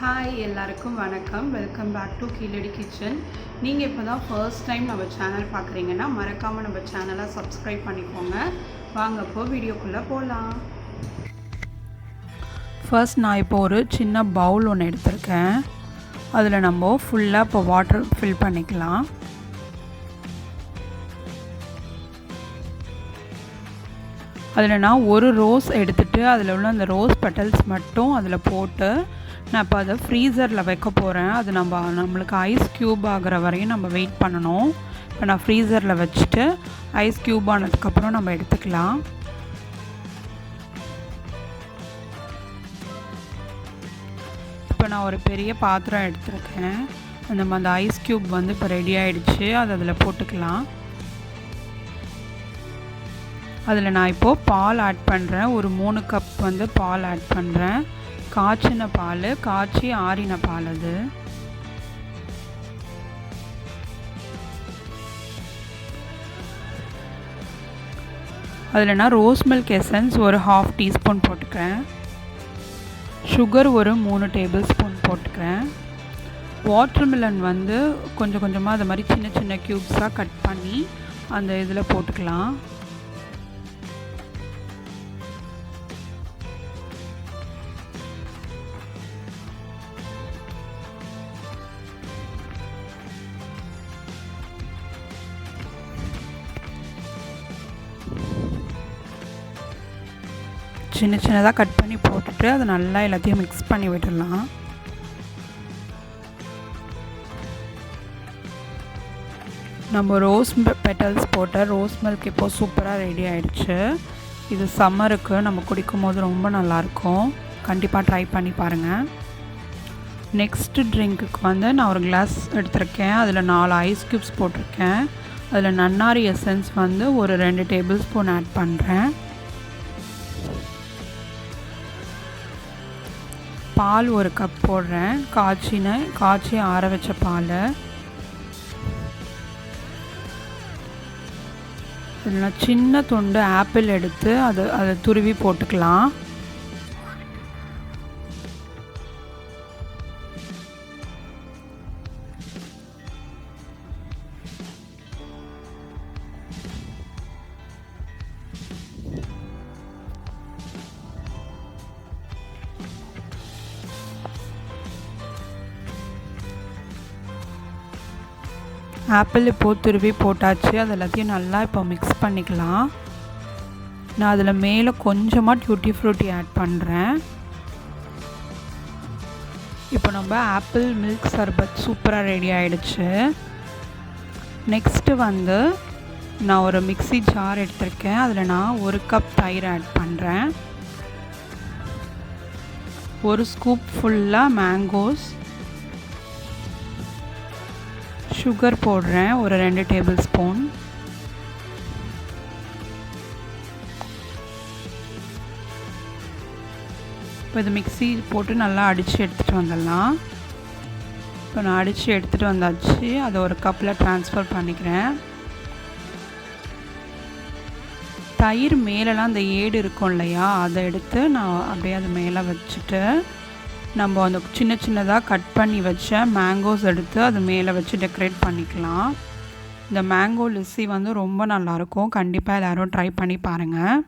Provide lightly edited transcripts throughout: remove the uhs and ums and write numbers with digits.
Hi எல்லாருக்கும் வணக்கம். Welcome back to Keezhadi kitchen. நீங்கள் இப்போ தான் ஃபர்ஸ்ட் டைம் நம்ம சேனல் பார்க்குறீங்கன்னா மறக்காமல் நம்ம சேனலை சப்ஸ்கிரைப் பண்ணிக்கோங்க. வாங்க இப்போ வீடியோக்குள்ளே போகலாம். ஃபர்ஸ்ட் நான் இப்போ ஒரு சின்ன பவுல் ஒன்று எடுத்திருக்கேன். அதில் நம்ம ஃபுல்லாக இப்போ வாட்டர் ஃபில் பண்ணிக்கலாம். அதில் நான் ஒரு ரோஸ் எடுத்துகிட்டு அதில் உள்ள அந்த ரோஸ் பெட்டல்ஸ் மட்டும் அதில் போட்டு நான் இப்போ அதை ஃப்ரீசரில் வைக்க போகிறேன். அது நம்மளுக்கு ஐஸ் க்யூப் ஆகிற வரையும் நம்ம வெயிட் பண்ணணும். இப்போ நான் ஃப்ரீசரில் வச்சுட்டு ஐஸ் க்யூப் ஆனதுக்கப்புறம் நம்ம எடுத்துக்கலாம். இப்போ நான் ஒரு பெரிய பாத்திரம் எடுத்துருக்கேன். அந்த ஐஸ் க்யூப் இப்போ ரெடி ஆகிடுச்சு. அது அதில் போட்டுக்கலாம். அதில் நான் இப்போது பால் ஆட் பண்ணுறேன். ஒரு 3 கப் பால் ஆட் பண்ணுறேன். காய்ச்சின பால், காய்ச்சி ஆறின பால். அது அதில் நான் ரோஸ் மில்க் எசன்ஸ் ஒரு 1/2 டீஸ்பூன் போட்டுக்கிறேன். சுகர் ஒரு 3 டேபிள் ஸ்பூன் போட்டுக்கிறேன். வாட்டர்மெலன் கொஞ்சம் கொஞ்சமாக அது மாதிரி சின்ன சின்ன க்யூப்ஸாக கட் பண்ணி அந்த இதில் போட்டுக்கலாம். சின்ன சின்னதாக கட் பண்ணி போட்டுட்டு அதை நல்லா எல்லாத்தையும் மிக்ஸ் பண்ணி விட்டுடலாம். நம்ம ரோஸ் பெட்டல்ஸ் போட்ட ரோஸ் மில்க் இப்போது சூப்பராக ரெடி ஆகிடுச்சு. இது சம்மருக்கு நம்ம குடிக்கும் போது ரொம்ப நல்லாயிருக்கும். கண்டிப்பாக ட்ரை பண்ணி பாருங்கள். நெக்ஸ்ட்டு ட்ரிங்க்குக்கு நான் ஒரு கிளாஸ் எடுத்திருக்கேன். அதில் 4 ஐஸ் க்யூப்ஸ் போட்டிருக்கேன். அதில் நன்னாரி எசன்ஸ் ஒரு 2 டேபிள் ஸ்பூன் ஆட் பண்ணுறேன். பால் ஒரு கப் போடுறேன். காய்ச்சி ஆற வச்ச பால். இதில் சின்ன துண்டு ஆப்பிள் எடுத்து அதை துருவி போட்டுக்கலாம். ஆப்பிள் இப்போது துருவி போட்டாச்சு. அது எல்லாத்தையும் நல்லா இப்போ மிக்ஸ் பண்ணிக்கலாம். நான் அதில் மேலே கொஞ்சமாக டியூட்டி ஃப்ரூட்டி ஆட் பண்ணுறேன். இப்போ நம்ம ஆப்பிள் மில்க் சர்பத் சூப்பராக ரெடி ஆகிடுச்சு. நெக்ஸ்ட்டு நான் ஒரு மிக்ஸி ஜார் எடுத்திருக்கேன். அதில் நான் 1 கப் தயிர் ஆட் பண்ணுறேன். 1 ஸ்கூப் ஃபுல்லாக மேங்கோஸ். சுகர் போடுறேன் ஒரு 2 டேபிள் ஸ்பூன். இப்போ இது மிக்ஸி போட்டு நல்லா அடித்து எடுத்துகிட்டு வந்துடலாம். இப்போ நான் அடித்து எடுத்துகிட்டு வந்தாச்சு. அதை ஒரு கப்பில் ட்ரான்ஸ்ஃபர் பண்ணிக்கிறேன். தயிர் மேலெலாம் அந்த ஏடு இருக்கும் இல்லையா, அதை எடுத்து நான் அப்படியே அது மேலே வச்சுட்டு நம்ம அந்த சின்ன சின்னதாக கட் பண்ணி வச்ச மேங்கோஸ் எடுத்து அது மேலே வச்சு டெக்கரேட் பண்ணிக்கலாம். இந்த மேங்கோ லிஸ்ஸி ரொம்ப நல்லாயிருக்கும். கண்டிப்பாக எல்லோரும் ட்ரை பண்ணி பாருங்கள்.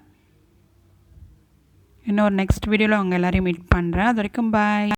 இன்னொரு நெக்ஸ்ட் வீடியோவில் உங்கள் எல்லோரையும் மீட் பண்ணுறேன். அது வரைக்கும் பாய்.